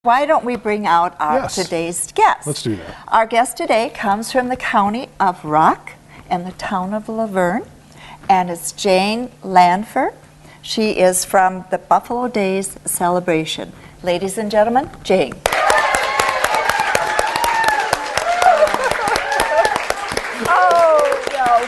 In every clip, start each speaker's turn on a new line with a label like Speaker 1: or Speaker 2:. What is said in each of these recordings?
Speaker 1: Why don't we bring out our
Speaker 2: Yes.
Speaker 1: today's guest?
Speaker 2: Let's do that.
Speaker 1: Our guest today comes from the county of Rock and the town of Laverne, and it's Jane Lanford. She is from the Buffalo Days celebration. Ladies and gentlemen, Jane.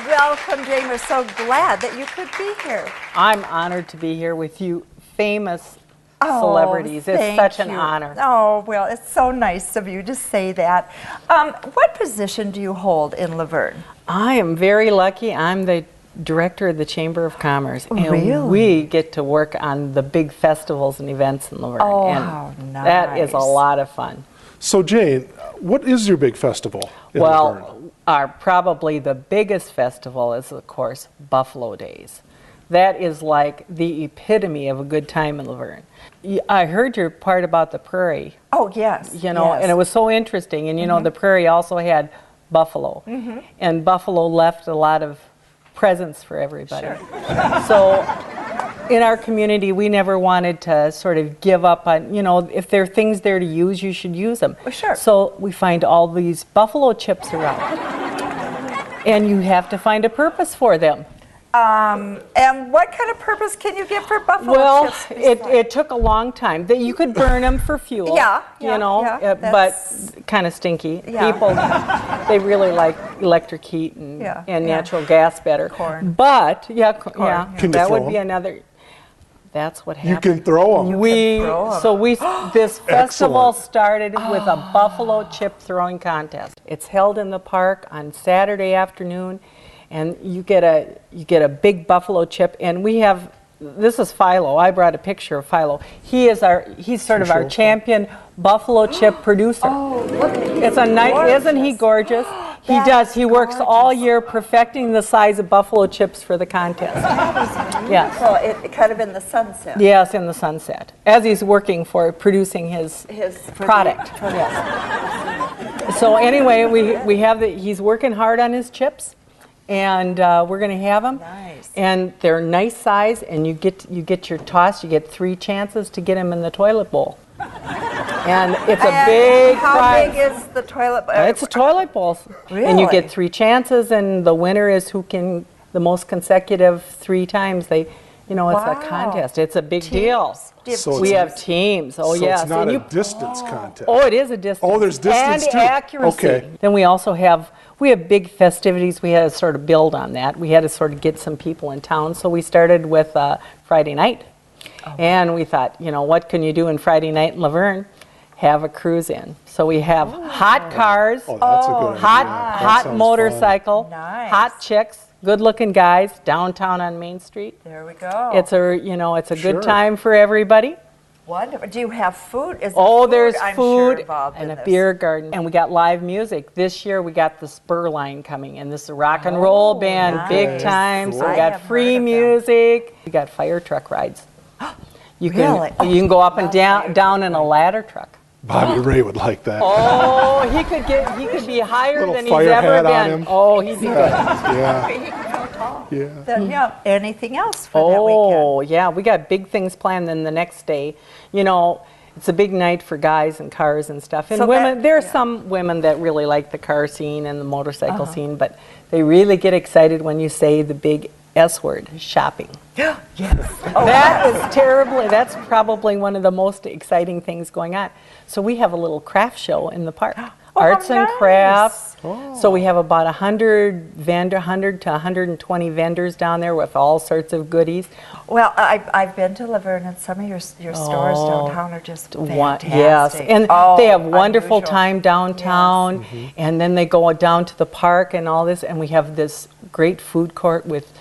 Speaker 1: Welcome, Jane. We're so glad that you could be here.
Speaker 3: I'm honored to be here with you famous celebrities. It's
Speaker 1: Thank
Speaker 3: such an
Speaker 1: you.
Speaker 3: honor.
Speaker 1: Oh, well, it's so nice of you to say that. What position do you hold in Laverne?
Speaker 3: I am very lucky. I'm the director of the Chamber of Commerce. And
Speaker 1: Really?
Speaker 3: we get to work on the big festivals and events in Laverne.
Speaker 1: Oh,
Speaker 3: and
Speaker 1: how
Speaker 3: that is a
Speaker 1: nice.
Speaker 3: lot of fun.
Speaker 2: So Jane, what is your big festival in Laverne?
Speaker 3: Well, probably the biggest festival is, of course, Buffalo Days. That is like the epitome of a good time in Laverne. I heard your part about the prairie,
Speaker 1: Oh, yes.
Speaker 3: you know,
Speaker 1: yes.
Speaker 3: and it was so interesting. And, you know, the prairie also had buffalo. And buffalo left a lot of presents for everybody. So in our community, we never wanted to sort of give up on, you know, if there are things there to use, you should use them.
Speaker 1: Well, sure.
Speaker 3: So we find all these buffalo chips around. And you have to find a purpose for them.
Speaker 1: And what kind of purpose can you give for buffalo
Speaker 3: Well,
Speaker 1: chips?
Speaker 3: it took a long time. That you could burn them for fuel.
Speaker 1: Yeah,
Speaker 3: you know,
Speaker 1: that's-
Speaker 3: but kind of stinky.
Speaker 1: Yeah.
Speaker 3: People, they really like electric heat and,
Speaker 1: Yeah,
Speaker 3: and
Speaker 1: yeah.
Speaker 3: natural gas better.
Speaker 1: Corn.
Speaker 3: But yeah,
Speaker 1: Corn,
Speaker 3: yeah,
Speaker 1: yeah.
Speaker 2: Can you
Speaker 3: that
Speaker 2: throw
Speaker 3: would be
Speaker 2: 'em?
Speaker 3: another. That's what
Speaker 2: You
Speaker 3: happened.
Speaker 2: can throw them.
Speaker 3: This festival
Speaker 2: Excellent.
Speaker 3: started with a buffalo chip throwing contest. It's held in the park on Saturday afternoon, and you get a big buffalo chip. And we have, this is Philo. I brought a picture of Philo. He's sort of our
Speaker 2: Show.
Speaker 3: champion buffalo chip producer.
Speaker 1: Oh, look at
Speaker 3: It's a nice, isn't he gorgeous? He
Speaker 1: That
Speaker 3: does.
Speaker 1: is
Speaker 3: He works all
Speaker 1: gorgeous.
Speaker 3: year perfecting the size of buffalo chips for the contest. Yes.
Speaker 1: Well, it kind of in the sunset.
Speaker 3: Yes, in the sunset, as he's working for producing his
Speaker 1: For
Speaker 3: product.
Speaker 1: the-
Speaker 3: Yes. So anyway, we have he's working hard on his chips, and we're going to have them.
Speaker 1: Nice.
Speaker 3: And they're nice size, and you get your toss. You get 3 chances to get them in the toilet bowl. And it's a big
Speaker 1: How
Speaker 3: prize.
Speaker 1: big is the toilet?
Speaker 3: It's a toilet bowl. And you
Speaker 1: Really?
Speaker 3: get 3 chances, and the winner is who can the most consecutive 3 times. It's
Speaker 1: Wow.
Speaker 3: a contest. It's a big deal.
Speaker 2: So
Speaker 3: We
Speaker 2: it's-
Speaker 3: have teams. Oh,
Speaker 2: so
Speaker 3: yes.
Speaker 2: it's not
Speaker 3: And
Speaker 2: a distance contest.
Speaker 3: Oh, it is a distance.
Speaker 2: Oh, there's distance
Speaker 3: and
Speaker 2: too.
Speaker 3: accuracy.
Speaker 2: Okay.
Speaker 3: Then we also have big festivities. We had to sort of build on that. We had to sort of get some people in town. So we started with Friday night. And we thought, what can you do in Friday night in Laverne? Have a cruise in. So we have hot cars,
Speaker 2: Oh, that's a good idea. That
Speaker 3: hot
Speaker 2: sounds
Speaker 3: motorcycle,
Speaker 1: Nice.
Speaker 3: hot chicks, good-looking guys downtown on Main Street.
Speaker 1: There we go.
Speaker 3: It's a
Speaker 2: Sure.
Speaker 3: good time for everybody.
Speaker 1: Wonderful. Do you have food? Is there
Speaker 3: Oh,
Speaker 1: food?
Speaker 3: there's
Speaker 1: I'm sure,
Speaker 3: food
Speaker 1: involved
Speaker 3: and
Speaker 1: in
Speaker 3: a
Speaker 1: this.
Speaker 3: beer garden. And we got live music. This year we got the Spur line coming in. This is a rock and roll band,
Speaker 1: nice.
Speaker 3: big time. So
Speaker 2: Cool.
Speaker 3: we
Speaker 1: I
Speaker 3: got
Speaker 1: have
Speaker 3: free
Speaker 1: heard of them.
Speaker 3: music. We got fire truck rides. You can
Speaker 1: Really?
Speaker 3: you can go up and
Speaker 1: Love fire
Speaker 3: down in a ladder truck.
Speaker 2: Bobby Ray would like that.
Speaker 3: Oh, he could be higher
Speaker 2: Little
Speaker 3: than he's
Speaker 2: fire
Speaker 3: ever
Speaker 2: hat on
Speaker 3: been.
Speaker 2: him.
Speaker 3: Oh, he'd be good.
Speaker 2: Yeah,
Speaker 1: He can go tall.
Speaker 2: yeah.
Speaker 1: Then, yeah. Anything else for that weekend?
Speaker 3: Oh, yeah, we got big things planned. Then the next day, it's a big night for guys and cars and stuff. And
Speaker 1: So
Speaker 3: women,
Speaker 1: that-
Speaker 3: there are
Speaker 1: yeah.
Speaker 3: some women that really like the car scene and the motorcycle scene, but they really get excited when you say the big S word, shopping.
Speaker 1: Yes.
Speaker 3: That is terribly, that's probably one of the most exciting things going on. So we have a little craft show in the park. Arts and
Speaker 1: nice.
Speaker 3: crafts. So we have about 100 to 120 vendors down there with all sorts of goodies.
Speaker 1: Well, I've been to Laverne, and some of your stores downtown are just fantastic.
Speaker 3: Yes, and
Speaker 1: Oh,
Speaker 3: they have wonderful
Speaker 1: unusual.
Speaker 3: time downtown, and then they go down to the park and all this, and we have this great food court with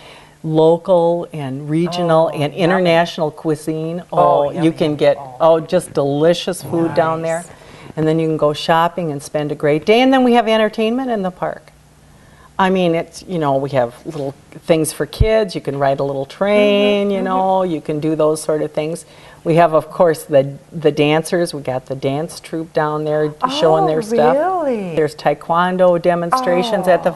Speaker 3: local and regional and international cuisine.
Speaker 1: Oh,
Speaker 3: You
Speaker 1: yummy,
Speaker 3: can
Speaker 1: yummy.
Speaker 3: get just delicious food down there,
Speaker 1: Nice.
Speaker 3: and then you can go shopping and spend a great day, and then we have entertainment in the park. I mean, it's, we have little things for kids. You can ride a little train, you can do those sort of things. We have, of course, the dancers. We got the dance troupe down there showing their stuff.
Speaker 1: Really?
Speaker 3: There's taekwondo demonstrations at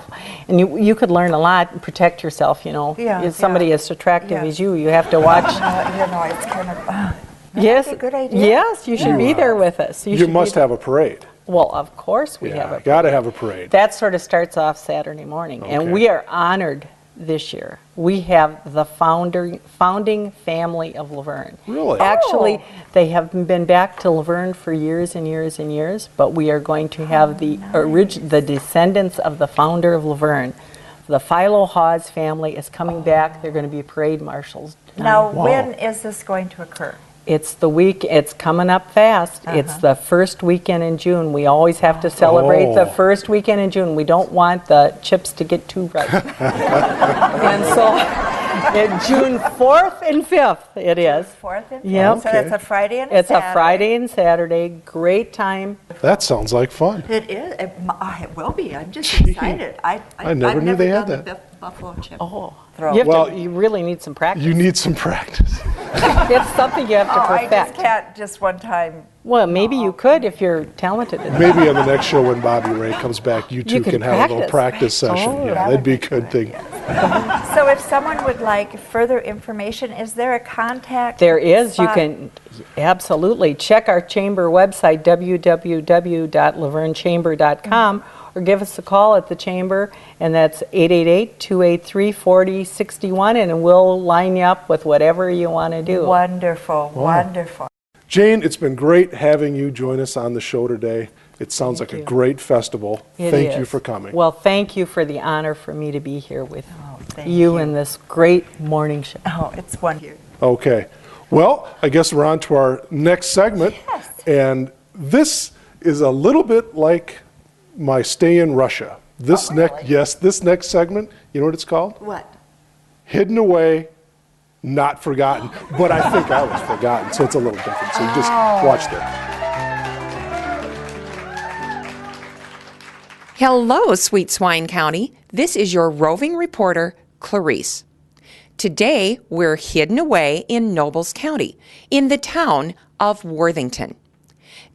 Speaker 3: and you could learn a lot and protect yourself,
Speaker 1: Yeah,
Speaker 3: If somebody
Speaker 1: yeah.
Speaker 3: as attractive
Speaker 1: Yeah.
Speaker 3: as you have to watch.
Speaker 1: It's kind of
Speaker 3: Yes,
Speaker 1: That'd be a good idea.
Speaker 3: yes, you should be there with us.
Speaker 2: You
Speaker 3: should be
Speaker 2: must
Speaker 3: there.
Speaker 2: have a parade.
Speaker 3: Well, of course we have
Speaker 2: Yeah,
Speaker 3: a
Speaker 2: got to have a parade.
Speaker 3: That sort of starts off Saturday morning,
Speaker 2: Okay.
Speaker 3: and we are honored this year. We have the founding family of Laverne.
Speaker 2: Really?
Speaker 3: Actually,
Speaker 1: Oh.
Speaker 3: they have been back to Laverne for years and years and years, but we are going to have the descendants of the founder of Laverne. The Philo Hawes family is coming back. They're going to be parade marshals.
Speaker 1: Now,
Speaker 2: Wow.
Speaker 1: when is this going to occur?
Speaker 3: It's coming up fast. It's the first weekend in June. We always have to celebrate the
Speaker 2: Oh.
Speaker 3: first weekend in June. We don't want the chips to get too ripe. And so, June 4th and 5th it is.
Speaker 1: 4th and 5th?
Speaker 3: Yep.
Speaker 1: So that's a Friday and a
Speaker 3: It's
Speaker 1: Saturday.
Speaker 3: a Friday and Saturday. Great time.
Speaker 2: That sounds like fun.
Speaker 1: It is. It will be. I'm just excited.
Speaker 2: I never knew they had
Speaker 1: done
Speaker 2: that.
Speaker 1: the buffalo chip.
Speaker 3: Oh,
Speaker 1: Throw.
Speaker 3: you really need some practice.
Speaker 2: You need some practice.
Speaker 3: It's something you have to
Speaker 1: I just
Speaker 3: perfect.
Speaker 1: can't just one time.
Speaker 3: Well, maybe you could if you're talented enough.
Speaker 2: Maybe on the next show when Bobby Ray comes back, you two
Speaker 3: could
Speaker 2: can have a little practice
Speaker 3: practice.
Speaker 2: session.
Speaker 3: Oh,
Speaker 2: Yeah,
Speaker 1: that
Speaker 2: that'd
Speaker 1: would
Speaker 2: be a
Speaker 1: be
Speaker 2: good thing.
Speaker 1: So if someone would like further information, is there a contact?
Speaker 3: There is. You
Speaker 1: spot?
Speaker 3: can absolutely check our chamber website, www.lavernechamber.com, or give us a call at the chamber, and that's 888-283-4061, and we'll line you up with whatever you want to do.
Speaker 1: Wonderful, wonderful.
Speaker 2: Jane, it's been great having you join us on the show today. It sounds like a great festival. Thank you
Speaker 3: is.
Speaker 2: for coming.
Speaker 3: Well, thank you for the honor for me to be here with
Speaker 1: thank
Speaker 3: you
Speaker 1: you.
Speaker 3: in this great morning show.
Speaker 1: Oh, it's wonderful.
Speaker 2: Okay. Well, I guess we're on to our next segment.
Speaker 1: Yes.
Speaker 2: And this is a little bit like my stay in Russia. This this next segment, you know what it's called?
Speaker 1: What?
Speaker 2: Hidden Away, Not Forgotten. But I think I was forgotten, so it's a little different. So you just watch that.
Speaker 4: Hello, Sweet Swine County. This is your roving reporter, Clarice. Today, we're hidden away in Nobles County, in the town of Worthington.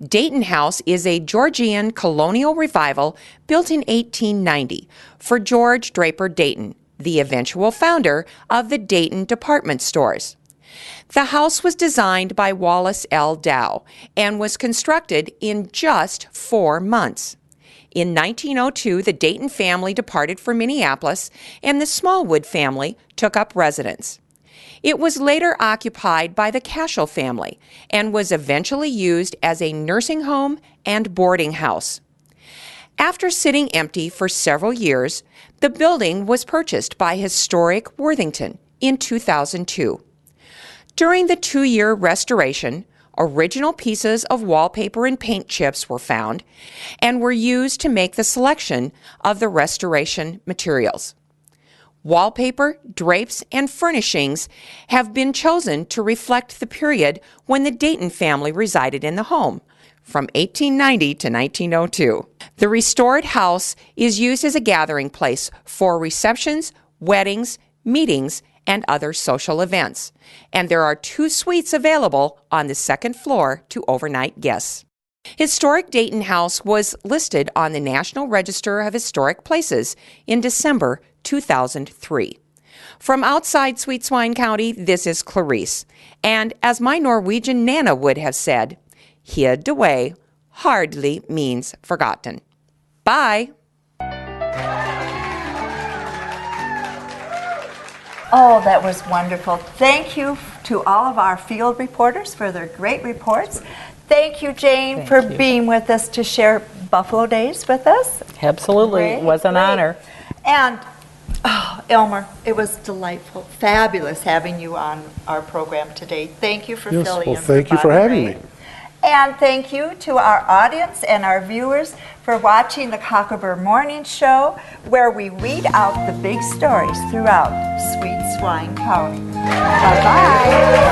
Speaker 4: Dayton House is a Georgian colonial revival built in 1890 for George Draper Dayton, the eventual founder of the Dayton department stores. The house was designed by Wallace L. Dow and was constructed in just 4 months. In 1902, the Dayton family departed for Minneapolis, and the Smallwood family took up residence. It was later occupied by the Cashel family and was eventually used as a nursing home and boarding house. After sitting empty for several years, the building was purchased by Historic Worthington in 2002. During the 2-year restoration, original pieces of wallpaper and paint chips were found and were used to make the selection of the restoration materials. Wallpaper, drapes, and furnishings have been chosen to reflect the period when the Dayton family resided in the home, from 1890 to 1902. The restored house is used as a gathering place for receptions, weddings, meetings, and other social events. And there are 2 suites available on the 2nd floor to overnight guests. Historic Dayton House was listed on the National Register of Historic Places in December 2003. From outside Sweet Swine County, this is Clarice. And as my Norwegian Nana would have said, hid away hardly means forgotten. Bye.
Speaker 1: Oh, that was wonderful. Thank you to all of our field reporters for their great reports. Thank you, Jane, for being with us to share Buffalo Days with us.
Speaker 3: Absolutely. It was an honor.
Speaker 1: And, Elmer, it was delightful, fabulous having you on our program today. Thank you for
Speaker 2: Yes,
Speaker 1: filling
Speaker 2: well,
Speaker 1: in.
Speaker 2: thank you for
Speaker 1: Bobby
Speaker 2: having
Speaker 1: Ray.
Speaker 2: me.
Speaker 1: And thank you to our audience and our viewers for watching the Cockerburr Morning Show, where we read out the big stories throughout Sweet Swine County. Bye-bye.